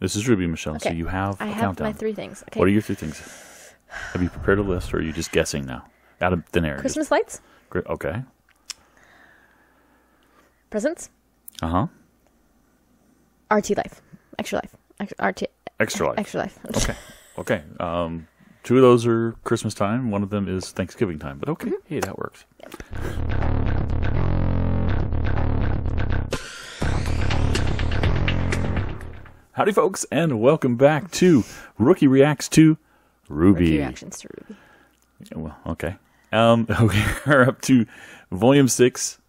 This is Ruby, Michelle. Okay. So you have a countdown. I have my 3 things. Okay. What are your 3 things? Have you prepared a list, or are you just guessing now? Out of thin air. Christmas lights. Okay. Presents. Uh-huh. RT life. Extra life. Extra life. Extra life. Okay. 2 of those are Christmas time. 1 of them is Thanksgiving time. But okay. Hey, that works. Yep. Howdy, folks, and welcome back to Rookie Reacts to RWBY. Rookie Reactions to RWBY. Well, okay. We're up to Volume 6,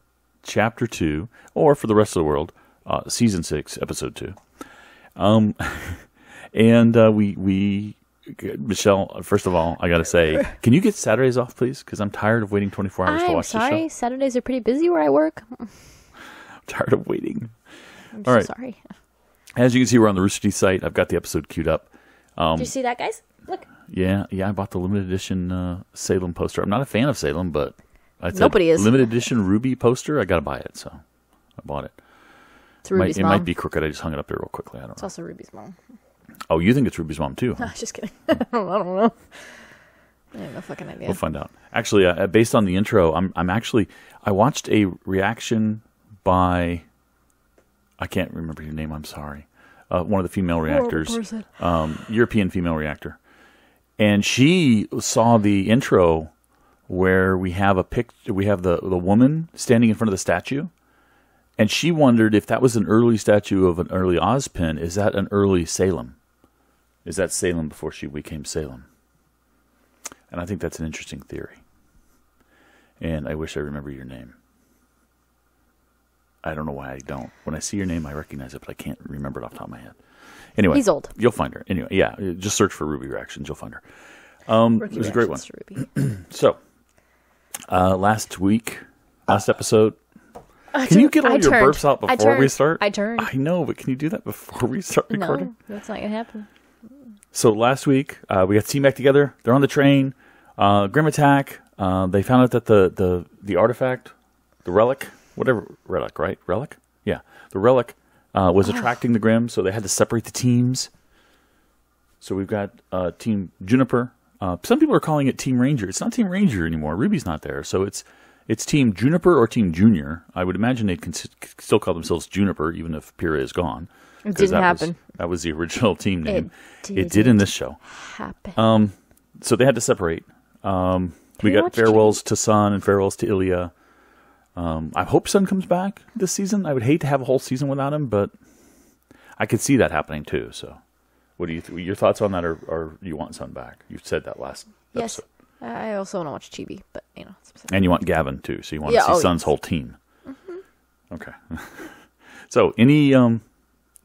Chapter 2, or for the rest of the world, Season 6, Episode 2. We Michelle, first of all, I got to say, can you get Saturdays off, please? Because I'm tired of waiting 24 hours to watch the show. I'm sorry. Saturdays are pretty busy where I work. I'm tired of waiting. I'm so sorry. As you can see, we're on the Rooster Teeth site. I've got the episode queued up. Did you see that, guys? Look. Yeah, I bought the limited edition Salem poster. I'm not a fan of Salem, but nobody is. Limited edition RWBY poster. I got to buy it, so I bought it. It's Ruby's mom. It might be crooked. I just hung it up there real quickly. I don't know. It's also Ruby's mom. Oh, you think it's Ruby's mom too? Huh? Just kidding. I don't know. I have no fucking idea. We'll find out. Actually, based on the intro, I watched a reaction by, I can't remember your name. I'm sorry. One of the female reactors, European female reactor, and she saw the intro where we have the woman standing in front of the statue, and she wondered if that was an early statue of an early Ozpin. Is that an early Salem? Is that Salem before she became Salem? And I think that's an interesting theory. And I wish I remember your name. I don't know why I don't. When I see your name, I recognize it, but I can't remember it off the top of my head. Anyway. He's old. You'll find her. Anyway, yeah. Just search for RWBY Reactions. You'll find her. It was a great one. So, last episode. Can you get all your burps out before we start? I turned. I know, but can you do that before we start recording? No, that's not going to happen. So last week, we got the team back together. They're on the train. Grim attack. They found out that the artifact, the relic, whatever, relic, right? Relic? Yeah. The relic was attracting the Grim, so they had to separate the teams. So we've got Team Juniper. Some people are calling it Team Ranger. It's not Team Ranger anymore. Ruby's not there. So it's Team Juniper or Team Junior. I would imagine they'd still call themselves Juniper, even if Pyrrha is gone. It didn't happen. That was the original team name. It did in this show. Happen. So they had to separate. We got farewells to Sun and farewells to Ilya. I hope Sun comes back this season. I would hate to have a whole season without him, but I could see that happening too. So, what do your thoughts on that, or you want Sun back? You said that last episode. I also want to watch Chibi, but and you want Gavin too, so you want to see Sun's whole team. Okay. So, any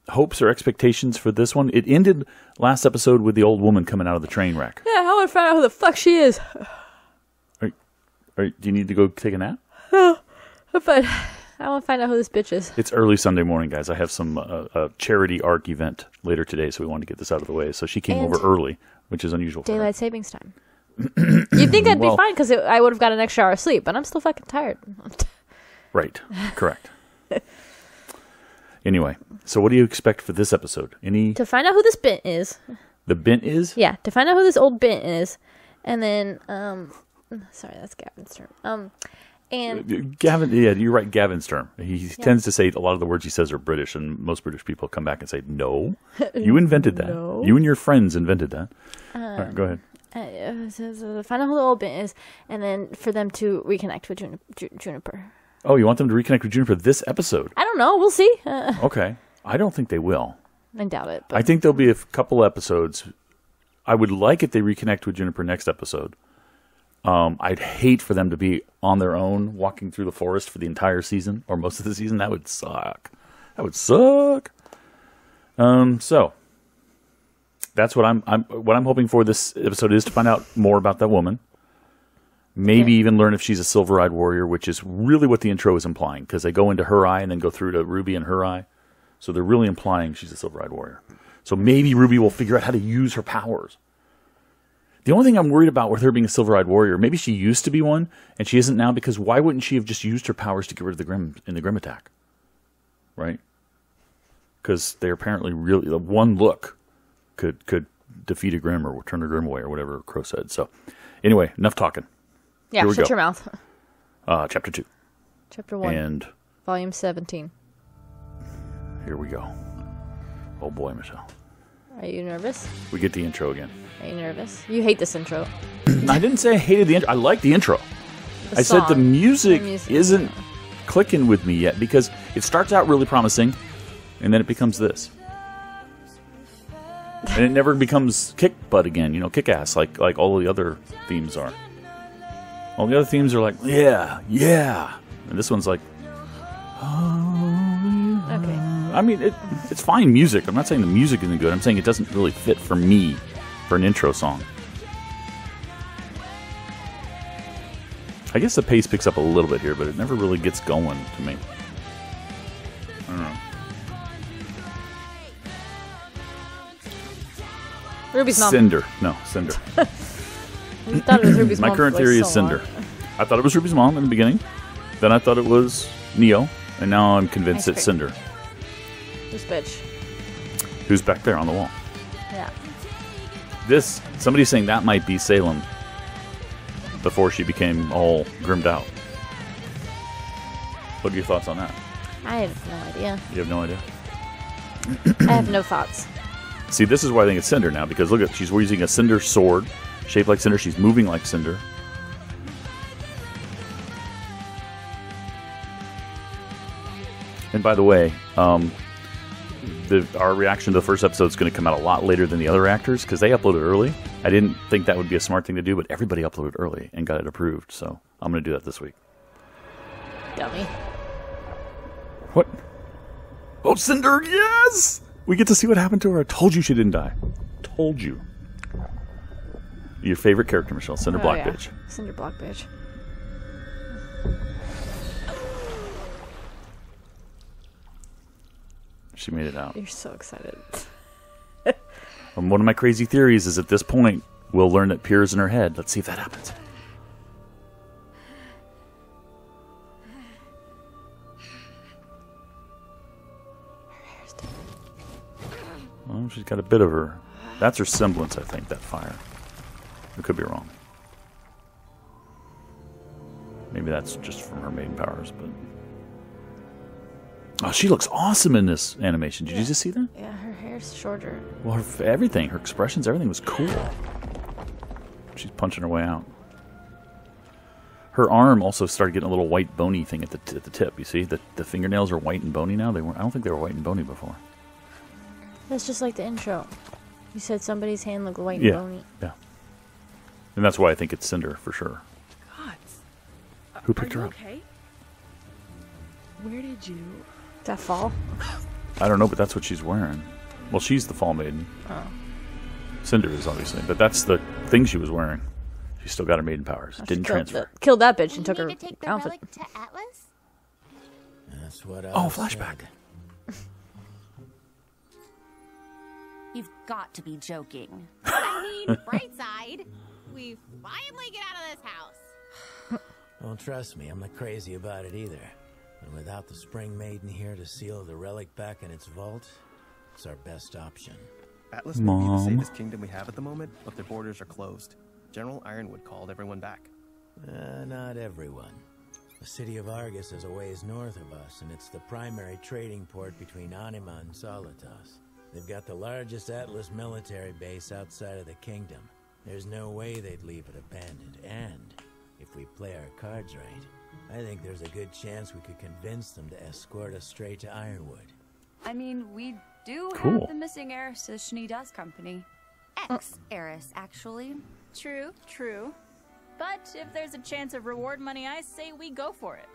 hopes or expectations for this one? It ended last episode with the old woman coming out of the train wreck. Yeah, I want to find out who the fuck she is. Do you need to go take a nap? No, but I want to find out who this bitch is. It's early Sunday morning, guys. I have some charity ARC event later today, so we wanted to get this out of the way. So she came over early, which is unusual for her. Daylight savings time. You'd think that'd be fine because I would have got an extra hour of sleep, but I'm still fucking tired. Right. Correct. Anyway, so what do you expect for this episode? To find out who this bint is. The bint is? Yeah, to find out who this old bint is. And then, sorry, that's Gavin's term. And Gavin, yeah, you're right, Gavin's term. He tends to say a lot of the words he says are British, and most British people come back and say, no, you invented that. No. You and your friends invented that. All right, go ahead. So find out who the old bint is, and then for them to reconnect with Juniper. Oh, you want them to reconnect with Juniper this episode? I don't know. We'll see. Okay. I don't think they will. I doubt it. But I think there'll be a couple episodes. I would like it they reconnect with Juniper next episode. I'd hate for them to be on their own walking through the forest for the entire season or most of the season. That would suck. So that's what I'm hoping for this episode is to find out more about that woman. Maybe even learn if she's a silver-eyed warrior, which is really what the intro is implying, because they go into her eye and then go through to Ruby and her eye. So they're really implying she's a silver-eyed warrior. So maybe Ruby will figure out how to use her powers. The only thing I'm worried about with her being a silver-eyed warrior, maybe she used to be one, and she isn't now, because why wouldn't she have just used her powers to get rid of the Grim in the Grim attack? Right? because they're apparently really one look could defeat a Grimm or turn a Grimm away or whatever Crow said. So anyway, enough talking. Yeah, shut your mouth. Chapter 2. Chapter 1. And Volume 17. Here we go. Oh boy, Michelle. Are you nervous? We get the intro again. Are you nervous? You hate this intro. I didn't say I hated the intro. I like the intro. I said the music isn't clicking with me yet because it starts out really promising and then it becomes this. And it never becomes kick butt again, you know, kick ass like all the other themes are. All the other themes are like, yeah, yeah. And this one's like, okay. I mean, it's fine music. I'm not saying the music isn't good. I'm saying it doesn't really fit for me for an intro song. I guess the pace picks up a little bit here, but it never really gets going to me. I don't know. Ruby's mom. Cinder. No, Cinder. You thought it was Ruby's mom. My current theory is Cinder. I thought it was Ruby's mom in the beginning. Then I thought it was Neo. And now I'm convinced it's Cinder. This bitch. Who's back there on the wall. Yeah. Somebody's saying that might be Salem before she became all grimmed out. What are your thoughts on that? I have no idea. You have no idea? I have no thoughts. See, this is why I think it's Cinder now, because look at, she's using a Cinder sword, shaped like Cinder. She's moving like Cinder. And by the way, our reaction to the first episode is going to come out a lot later than the other actors, because they uploaded early. I didn't think that would be a smart thing to do, but everybody uploaded early and got it approved, so I'm going to do that this week. Dummy. What? Oh, Cinder, yes! We get to see what happened to her. I told you she didn't die. Told you. Your favorite character, Michelle. Cinder Block Bitch. Cinder Block Bitch. She made it out. You're so excited. One of my crazy theories is at this point, we'll learn that Pierre's in her head. Let's see if that happens. Well, she's got a bit of her. That's her semblance, I think, that fire. I could be wrong. Maybe that's just from her maiden powers, but... Oh, she looks awesome in this animation. Did you just see that? Yeah, her hair's shorter. Well, everything, her expressions, everything was cool. She's punching her way out. Her arm also started getting a little white bony thing at the tip. You see, the fingernails are white and bony now. They weren't. I don't think they were white and bony before. That's just like the intro. You said somebody's hand looked white and bony. Yeah. And that's why I think it's Cinder for sure. God. Who picked her up? Okay? Where did you... That fall? I don't know, but that's what she's wearing. Well, she's the Fall Maiden. Oh. Cinder is, obviously. But that's the thing she was wearing. She still got her maiden powers. Didn't transfer. Killed that bitch and took her to take the outfit. relic to Atlas? That's what I Flashback. You've got to be joking. I mean, bright side. We finally get out of this house. Well, trust me, I'm not crazy about it either. And without the Spring Maiden here to seal the relic back in its vault, it's our best option. Atlas may be the safest kingdom we have at the moment, but their borders are closed. General Ironwood called everyone back. Not everyone. The city of Argus is a ways north of us, and it's the primary trading port between Anima and Solitas. They've got the largest Atlas military base outside of the kingdom. There's no way they'd leave it abandoned, and if we play our cards right, I think there's a good chance we could convince them to escort us straight to Ironwood. I mean, we do Cool. have the missing heiress to Schneedas Company. Ex-heiress, actually. True, true. But if there's a chance of reward money, I say we go for it.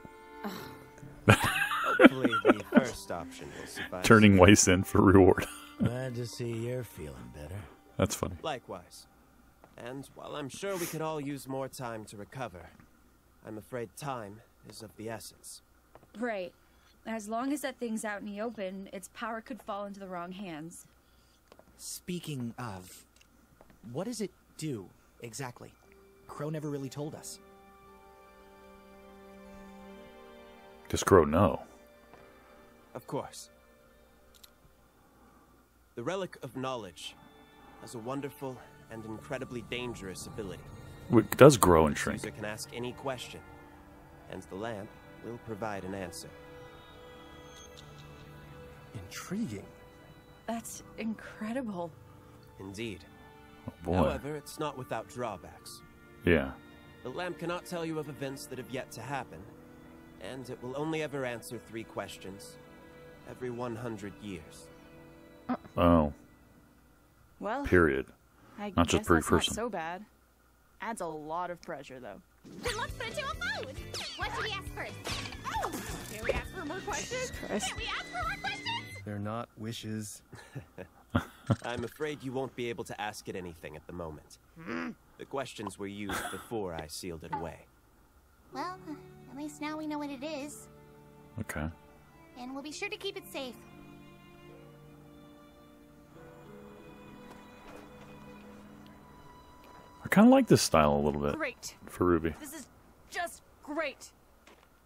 Hopefully the first option will suffice. Turning Weiss in for reward. Glad to see you're feeling better. That's funny. Likewise. And while I'm sure we could all use more time to recover, I'm afraid time is of the essence. Right. As long as that thing's out in the open, its power could fall into the wrong hands. Speaking of, what does it do, exactly? Crow never really told us. Does Crow know? Of course. The Relic of Knowledge has a wonderful and incredibly dangerous ability. It does grow and The shrink. user can ask any question, and the lamp will provide an answer. Intriguing. That's incredible. Indeed. Oh boy. However, it's not without drawbacks. Yeah. The lamp cannot tell you of events that have yet to happen, and it will only ever answer 3 questions every 100 years. Oh. Well, Period. I Not just guess per that's person. not so bad. Adds a lot of pressure, though. Then let's put it to a vote. What should we ask first? Oh, can we ask for more questions? Christ. Can we ask for more questions? They're not wishes. I'm afraid you won't be able to ask it anything at the moment. The questions were used before I sealed it away. Well, at least now we know what it is, Okay. and we'll be sure to keep it safe. I kind of like this style a little bit Great. for Ruby. This is just great.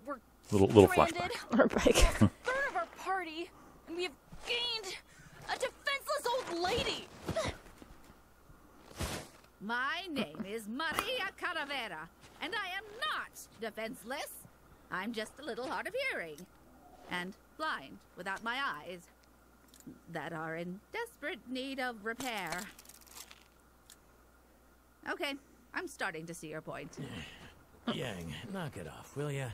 We're Little stranded, flashback. Or bike. third of our party, and we have gained a defenseless old lady. My name is Maria Caravera, and I am not defenseless. I'm just a little hard of hearing, and blind without my eyes, that are in desperate need of repair. Okay, I'm starting to see your point. Yang, knock it off, will ya?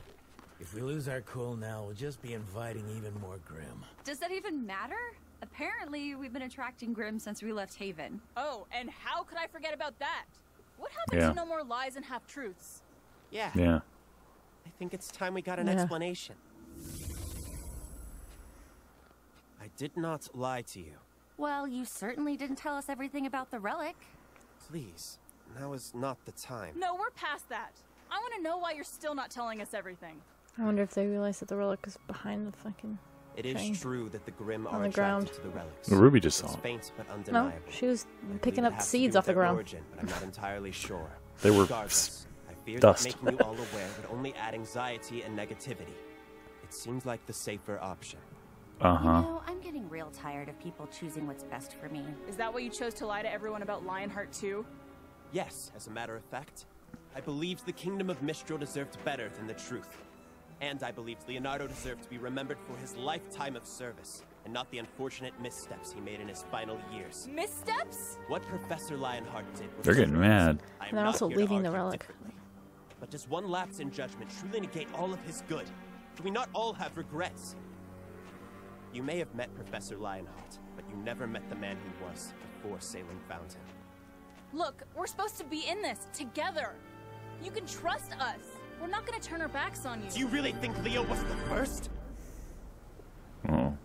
If we lose our cool now, we'll just be inviting even more Grim. Does that even matter? Apparently, we've been attracting Grim since we left Haven. Oh, and how could I forget about that? What happened Yeah. to no more lies and half-truths? Yeah. Yeah. I think it's time we got an Yeah. explanation. I did not lie to you. Well, you certainly didn't tell us everything about the relic. Please, now is not the time. No, we're past that. I want to know why you're still not telling us everything. I wonder if they realize that the relic is behind the fucking It is train. true that the Grim On are the ground. attracted to the relics. Well, Ruby just It's saw it. faint but No, undeniable. she was I picking believe it up has to seeds do off the with their ground. origin, but I'm not entirely sure. They were Regardless, I fear dust. that making you all aware would only add anxiety and negativity. It seems like the safer option. Uh-huh. You know, I'm getting real tired of people choosing what's best for me. Is that why you chose to lie to everyone about Lionheart too? Yes, as a matter of fact, I believed the Kingdom of Mistral deserved better than the truth. And I believed Leonardo deserved to be remembered for his lifetime of service, and not the unfortunate missteps he made in his final years. Missteps? What Professor Lionheart did was They're getting tremendous. mad. I am And they're not also here to leaving the argue relic. differently. But does one lapse in judgment truly negate all of his good? Do we not all have regrets? You may have met Professor Lionheart, but you never met the man he was before Salem found him. Look, we're supposed to be in this together. You can trust us. We're not going to turn our backs on you. Do you really think Leo was the first? Oh.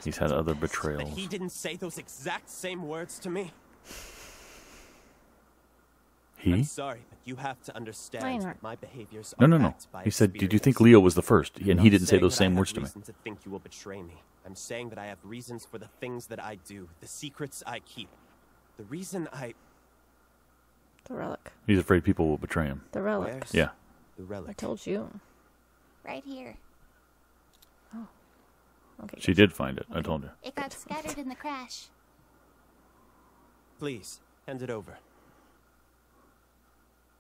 He's had other That betrayals. he didn't say those exact same words to me? I'm He? sorry, but you have to understand Lionheart. that my behaviors No, are no, no. backed by He said, did you think experience. Leo was the first? And I'm he not didn't say saying those that same I have words to me. reason to think you will betray me. I'm saying that I have reasons for the things that I do, the secrets I keep. The reason I... The relic. He's afraid people will betray him. The relic. Where's Yeah. the I relic? told you. Right here. Okay. She did find it. I told you. It got scattered in the crash. Please, hand it over.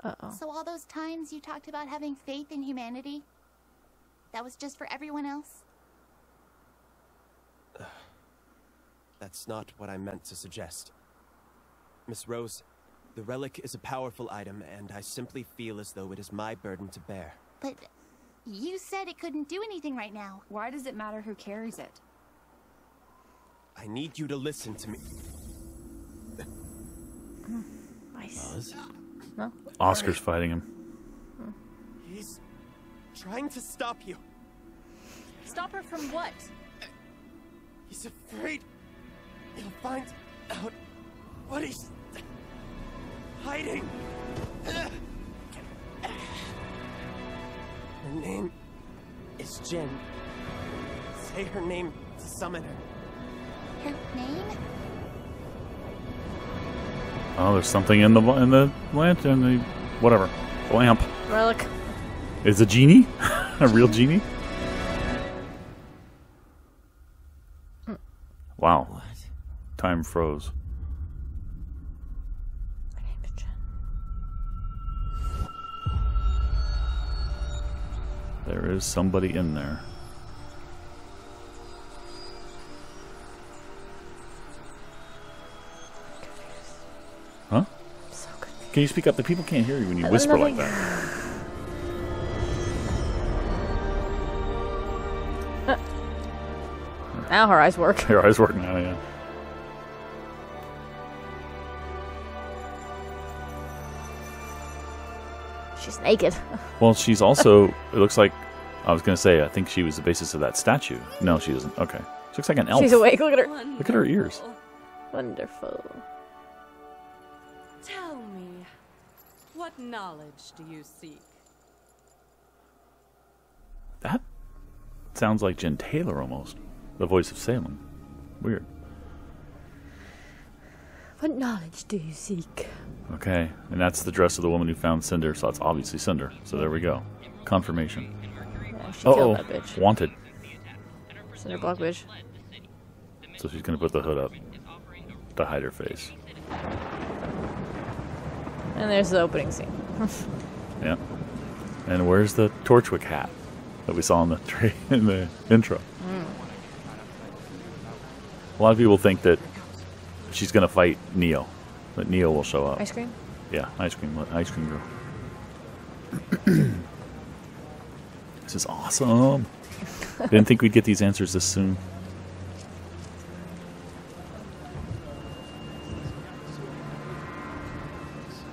Uh-oh. So all those times you talked about having faith in humanity, that was just for everyone else? That's not what I meant to suggest. Miss Rose, the relic is a powerful item, and I simply feel as though it is my burden to bear. But you said it couldn't do anything right now. Why does it matter who carries it? I need you to listen to me. Nice. No? Oscar's fighting him. He's trying to stop you. Stop her from what? He's afraid he'll find out what he's hiding. Her name is Jen. Say her name to summon her. Her name? Oh, there's something in the lamp, in the whatever lamp. Relic. Is a genie? A real genie? Wow. What? Time froze. There is somebody in there. Huh? So confused. Can you speak up? The people can't hear you when you whisper like that. Now her eyes work. Her eyes work now, yeah. She's naked. Well, she's also, it looks like, I was going to say, I think she was the basis of that statue. No, she isn't. Okay. She looks like an elf. She's awake. Look at her. Wonderful. Look at her ears. Wonderful. Tell me, what knowledge do you seek? That sounds like Jen Taylor almost. The voice of Salem. Weird. What knowledge do you seek? Okay, and that's the dress of the woman who found Cinder, so it's obviously Cinder. So there we go. Confirmation. Yeah, she killed that bitch. Wanted. Cinder block bitch. So she's going to put the hood up to hide her face. And there's the opening scene. Yeah. And where's the Torchwick hat that we saw in the intro? A lot of people think that she's going to fight Neo. That Neo will show up. Ice cream? Yeah, ice cream girl. This is awesome. Didn't think we'd get these answers this soon.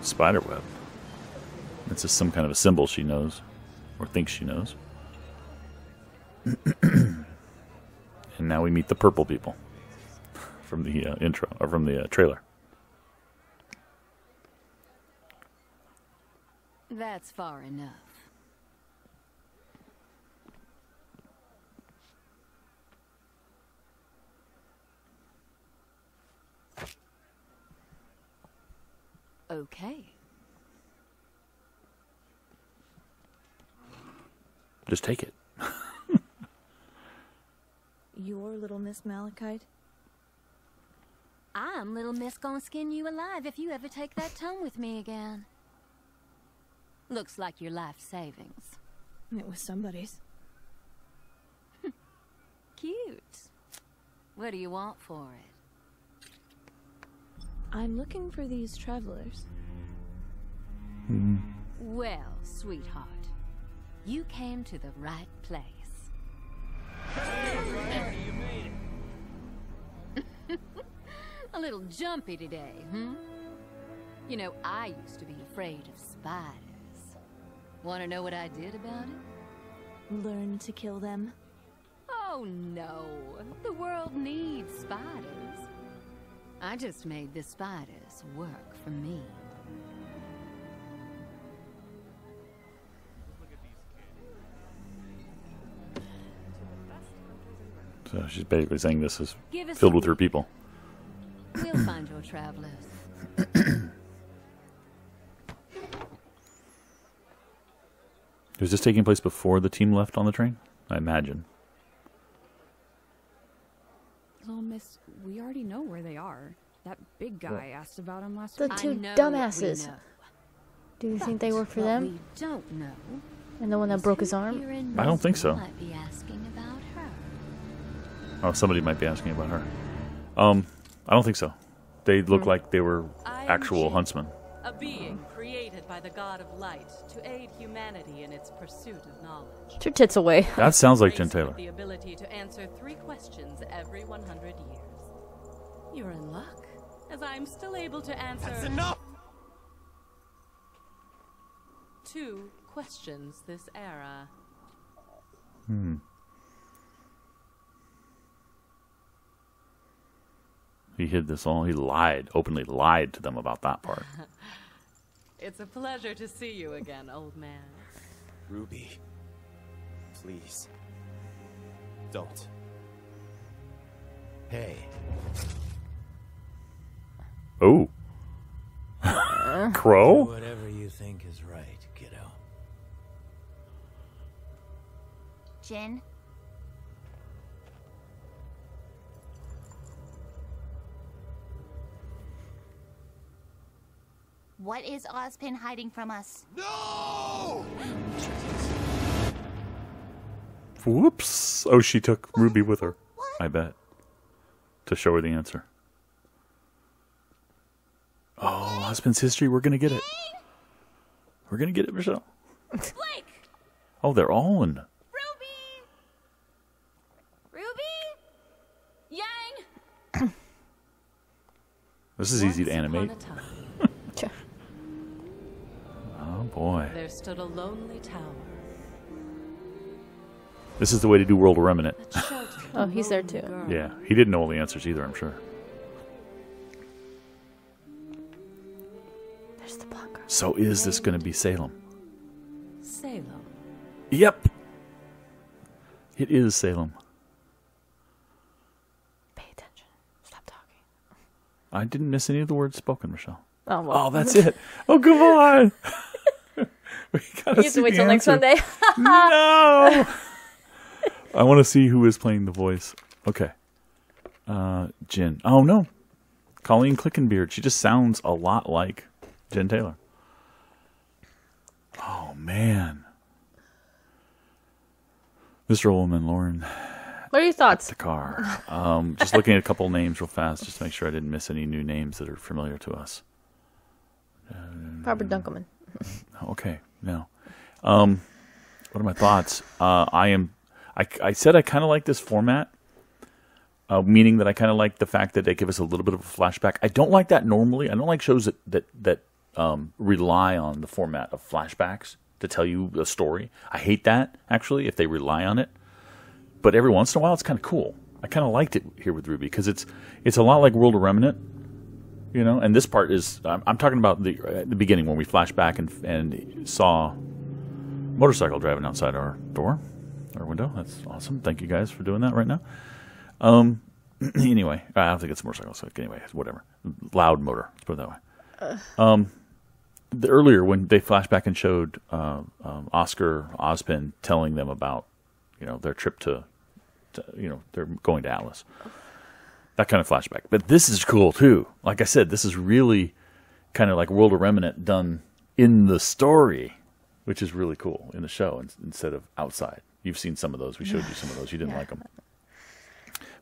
Spiderweb. It's just some kind of a symbol she knows, or thinks she knows. And now we meet the purple people from the intro, or from the trailer. That's far enough. Okay. Just take it. You're Little Miss Malachite? I'm Little Miss gonna skin you alive if you ever take that tone with me again. Looks like your life savings. It was somebody's. Cute. What do you want for it? I'm looking for these travelers. Well, sweetheart, you came to the right place. A little jumpy today, hmm? You know, I used to be afraid of spiders. Want to know what I did about it? Learn to kill them. Oh no, the world needs spiders. I just made the spiders work for me. So she's basically saying this is filled with her people. We'll find your travelers. Was this taking place before the team left on the train? I imagine. Well, miss, we already know where they are. That big guy asked about them last The week. two dumbasses. Do you think they work for them? We don't know. And the one that broke his arm? I don't think so. Might be asking about her. Oh, somebody might be asking about her. I don't think so. They look like they were actual huntsmen. A being created by the god of light to aid humanity in its pursuit of knowledge. Get your tits away. That sounds like Jen Graced Taylor. with the ability to answer 3 questions every 100 years. You're in luck, as I'm still able to answer. That's enough! 2 questions this era. He hid this all. He lied, openly lied to them about that part. It's a pleasure to see you again, old man. Ruby, please. Don't. Hey. Oh. Crow? Do whatever you think is right, kiddo. Jin? What is Ozpin hiding from us? No! Whoops. Oh, she took Ruby with her, I bet, to show her the answer. Oh, Ozpin's history. We're going to get it. We're going to get it, Michelle. Blake! Oh, they're all in. Yang! This is easy to animate. Oh, boy. There stood a lonely tower. This is the way to do World of Remnant. Oh, he's there too. Yeah, he didn't know all the answers either, I'm sure. There's the blonde girl. So is this going to be Salem? Salem. Yep. It is Salem. Pay attention. Stop talking. I didn't miss any of the words spoken, Michelle. Oh, well. Oh, that's it. Oh, come on. We gotta You have to wait till next Sunday. No. I want to see who is playing the voice. Okay. Jen. Oh, no. Colleen Clickenbeard. She just sounds a lot like Jen Taylor. Oh, man. Mr. Ullman, Lauren. What are your thoughts? The car. Just looking at a couple names real fast, just to make sure I didn't miss any new names that are familiar to us. Robert Dunkelman. Okay. No. What are my thoughts? I said I kind of like this format, meaning that I kind of like the fact that they give us a little bit of a flashback. I don't like that normally. I don't like shows that rely on the format of flashbacks to tell you a story. I hate that, actually, if they rely on it. But every once in a while, it's kind of cool. I kind of liked it here with RWBY because it's a lot like World of Remnant, you know. And this part is I'm talking about the beginning when we flash back and saw a motorcycle driving outside our door. Our window. That's awesome. Thank you guys for doing that right now. Anyway, I don't think it's a motorcycle. So anyway, whatever. Loud motor. Let's put it that way. Earlier when they flashed back and showed Oscar Ozpin telling them about, you know, their trip to you know, they're going to Alice. That kind of flashback. But this is cool too. Like I said, this is really kind of like World of Remnant done in the story, which is really cool in the show instead of outside. You've seen some of those. We showed you some of those. You didn't like them.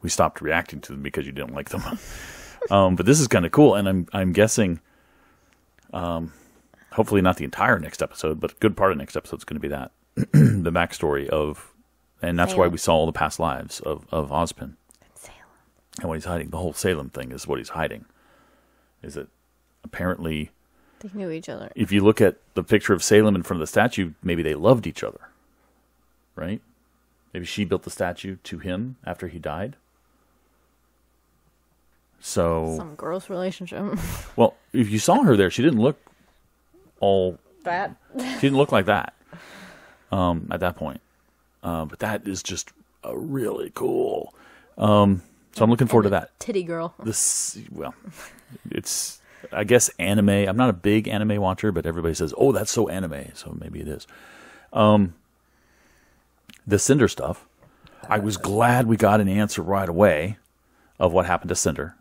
We stopped reacting to them because you didn't like them. But this is kind of cool, and I'm guessing, hopefully not the entire next episode, but a good part of next episode is going to be that the backstory of, and that's why we saw all the past lives of Ozpin. And what he's hiding, the whole Salem thing is what he's hiding. Is that apparently they knew each other. If you look at the picture of Salem in front of the statue, maybe they loved each other. Right? Maybe she built the statue to him after he died. So some gross relationship. Well, if you saw her there, she didn't look all that. She didn't look like that at that point. But that is just really cool. So I'm looking forward to that. Titty girl. Well, it's, I guess, anime. I'm not a big anime watcher, but everybody says, oh, that's so anime. So maybe it is. The Cinder stuff, I was glad we got an answer right away of what happened to Cinder.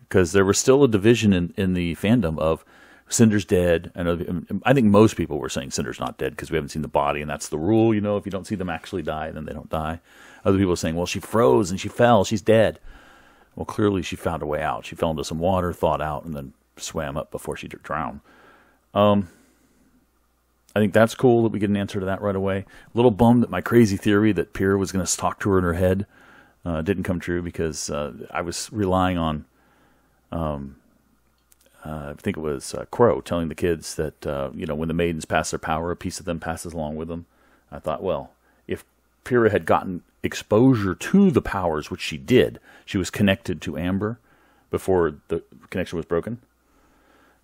Because there was still a division in the fandom of Cinder's dead. And I think most people were saying Cinder's not dead because we haven't seen the body. And that's the rule, you know, if you don't see them actually die, then they don't die. Other people were saying, well, she froze and she fell. She's dead. Well, clearly she found a way out. She fell into some water, thawed out, and then swam up before she drowned. I think that's cool that we get an answer to that right away. A little bummed that my crazy theory that Pyrrha was going to talk to her in her head didn't come true because I was relying on, I think it was Crow telling the kids that, you know, when the maidens pass their power, a piece of them passes along with them. I thought, well, if Pyrrha had gotten exposure to the powers, which she did, she was connected to Amber before the connection was broken,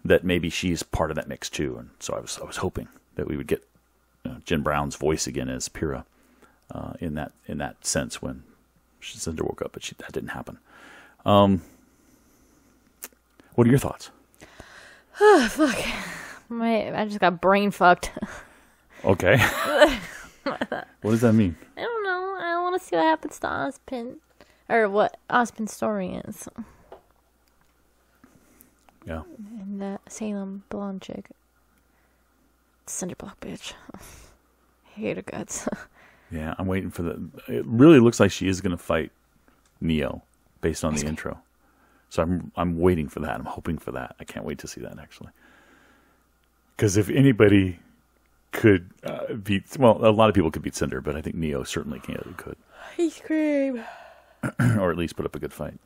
that maybe she's part of that mix too. And so I was hoping that we would get Jen Brown's voice again as Pyrrha in that sense when Cinder woke up, but that didn't happen. What are your thoughts? Oh, fuck. I just got brain fucked. Okay. What does that mean? I don't know. I want to see what happens to Ozpin. Or what Ozpin's story is. Yeah. And the Salem blonde chick. Cinder block bitch. Hate her guts. Yeah, I'm waiting for it really looks like she is going to fight Neo based on the intro. So I'm waiting for that. I'm hoping for that. I can't wait to see that, actually. Because if anybody could beat... Well, a lot of people could beat Cinder, but I think Neo certainly could. Ice cream. Or at least put up a good fight.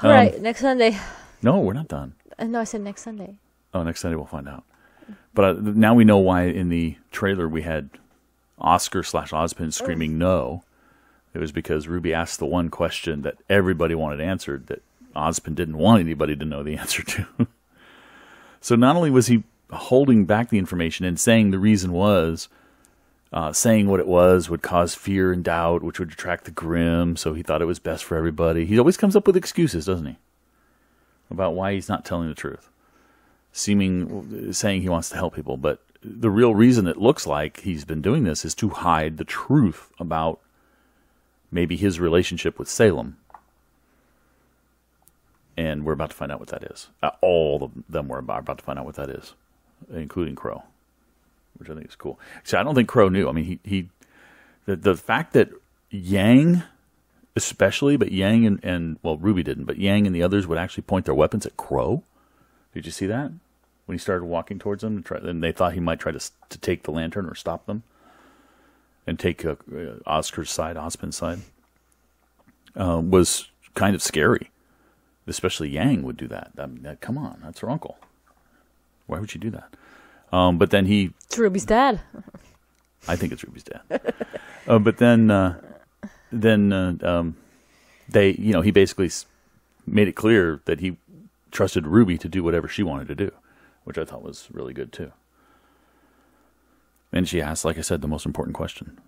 All right, next Sunday. No, we're not done. No, I said next Sunday. Oh, next Sunday we'll find out. But now we know why in the trailer we had Oscar/Ozpin screaming no. It was because RWBY asked the one question that everybody wanted answered that Ozpin didn't want anybody to know the answer to. So not only was he holding back the information and saying the reason was, saying what it was would cause fear and doubt, which would attract the Grimm, so he thought it was best for everybody. He always comes up with excuses, doesn't he? About why he's not telling the truth. Saying he wants to help people, but the real reason it looks like he's been doing this is to hide the truth about maybe his relationship with Salem. And we're about to find out what that is. All of them are about to find out what that is, including Crow, which I think is cool. See, I don't think Crow knew. I mean, the fact that Yang, especially, but Yang and RWBY didn't, but Yang and the others would actually point their weapons at Crow. Did you see that? When he started walking towards them, and they thought he might try to take the lantern or stop them, and take Oscar's side, Ozpin's side, was kind of scary. Especially Yang would do that. I mean, come on, that's her uncle. Why would you do that? But then It's RWBY's dad. I think it's RWBY's dad. But then they, he basically made it clear that he trusted RWBY to do whatever she wanted to do, which I thought was really good too. And she asked, like I said, the most important question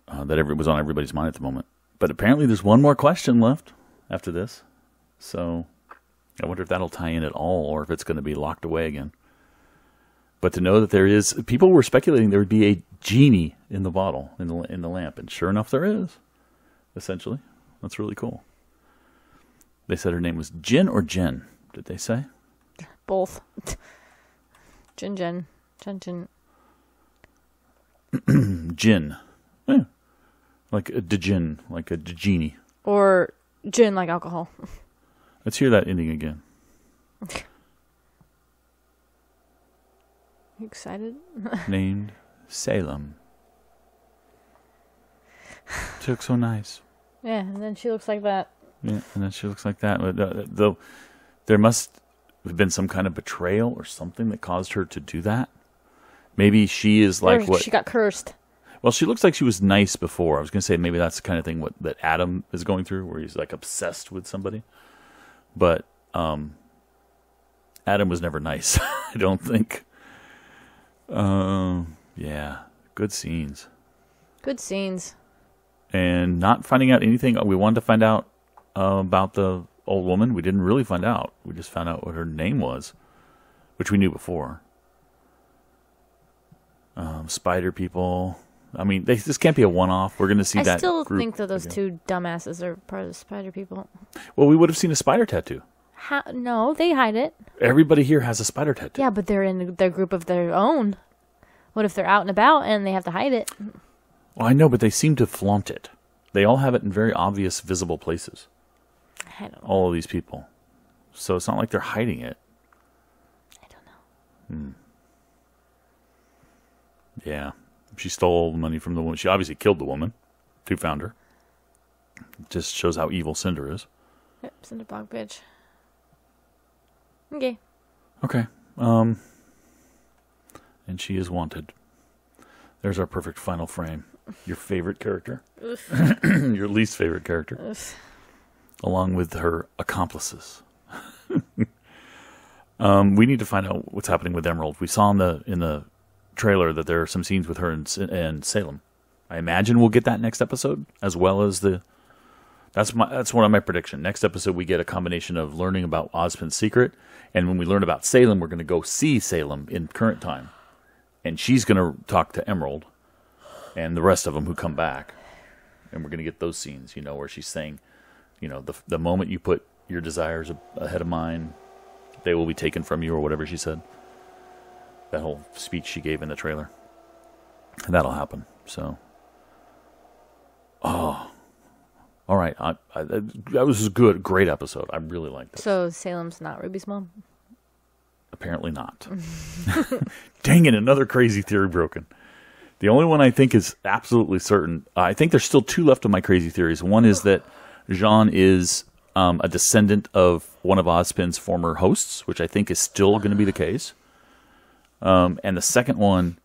that was on everybody's mind at the moment. But apparently there's one more question left after this. So I wonder if that'll tie in at all or if it's going to be locked away again. But to know that people were speculating there would be a genie in the bottle, in the lamp. And sure enough, there is, essentially. That's really cool. They said her name was Jin or Jen. Did they say? Both. Jin. Jin. Yeah. Like a djinn, like a genie. Or gin like alcohol. Let's hear that ending again. You excited? Named Salem. She looks so nice. Yeah, and then she looks like that. Yeah, and then she looks like that. Though there must have been some kind of betrayal or something that caused her to do that. Maybe she is like what... She got cursed. Well, she looks like she was nice before. I was going to say maybe that's the kind of thing that Adam is going through, where he's like obsessed with somebody. But Adam was never nice, I don't think. Yeah, good scenes. Good scenes. And not finding out anything. We wanted to find out about the old woman. We didn't really find out. We just found out what her name was, which we knew before. Spider people. I mean, this can't be a one-off. We're going to see that. I still group think that those again. two dumbasses are part of the spider people. Well, we would have seen a spider tattoo. No, they hide it. Everybody here has a spider tattoo. Yeah, but they're in their group of their own. What if they're out and about and they have to hide it? Well, I know, but they seem to flaunt it. They all have it in very obvious, visible places. I don't know. All of these people. So it's not like they're hiding it. I don't know. Yeah. She stole the money from the woman. She obviously killed the woman who found her. It just shows how evil Cinder is. Yep, Cinder bog bitch. Okay. Okay. And she is wanted. There's our perfect final frame. Your favorite character. Your least favorite character. Along with her accomplices. We need to find out what's happening with Emerald. We saw in the trailer that there are some scenes with her and Salem. I imagine we'll get that next episode, as well as that's one of my prediction. Next episode we get a combination of learning about Ozpin's secret, and when we learn about Salem, we're going to go see Salem in current time, and she's going to talk to Emerald and the rest of them who come back, and we're going to get those scenes, where she's saying, the moment you put your desires ahead of mine, they will be taken from you, or whatever she said. That whole speech she gave in the trailer. And that'll happen. So, all right. That was a great episode. I really liked it. So Salem's not Ruby's mom? Apparently not. Dang it, another crazy theory broken. The only one I think is absolutely certain, I think there's still 2 left of my crazy theories. One is that Jean is a descendant of one of Ozpin's former hosts, which I think is still going to be the case. And the second one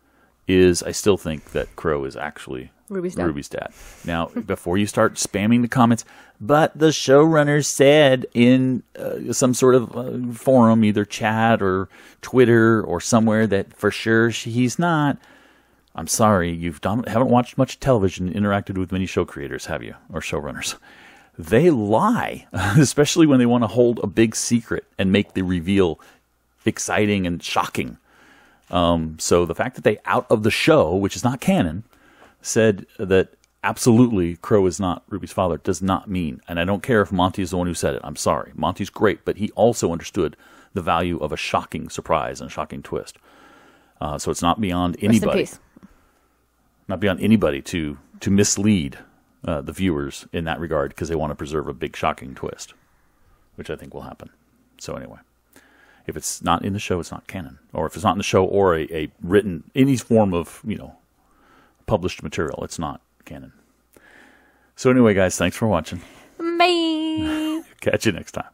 is I still think that Crow is actually Ruby's dad. Now, before you start spamming the comments, but the showrunner said in some sort of forum, either chat or Twitter or somewhere, that for sure he's not. I'm sorry, haven't watched much television, interacted with many show creators, have you? Or showrunners. They lie, especially when they want to hold a big secret and make the reveal exciting and shocking. So the fact that they, out of the show, which is not canon, said that absolutely Crow is not Ruby's father does not mean, and I don't care if Monty is the one who said it, I'm sorry. Monty's great, but he also understood the value of a shocking surprise and a shocking twist. So it's not beyond anybody. Not beyond anybody to mislead the viewers in that regard, because they want to preserve a big shocking twist, which I think will happen. So anyway, if it's not in the show, it's not canon. Or if it's not in the show or a written, any form of, published material, it's not canon. So anyway, guys, thanks for watching. Bye. Catch you next time.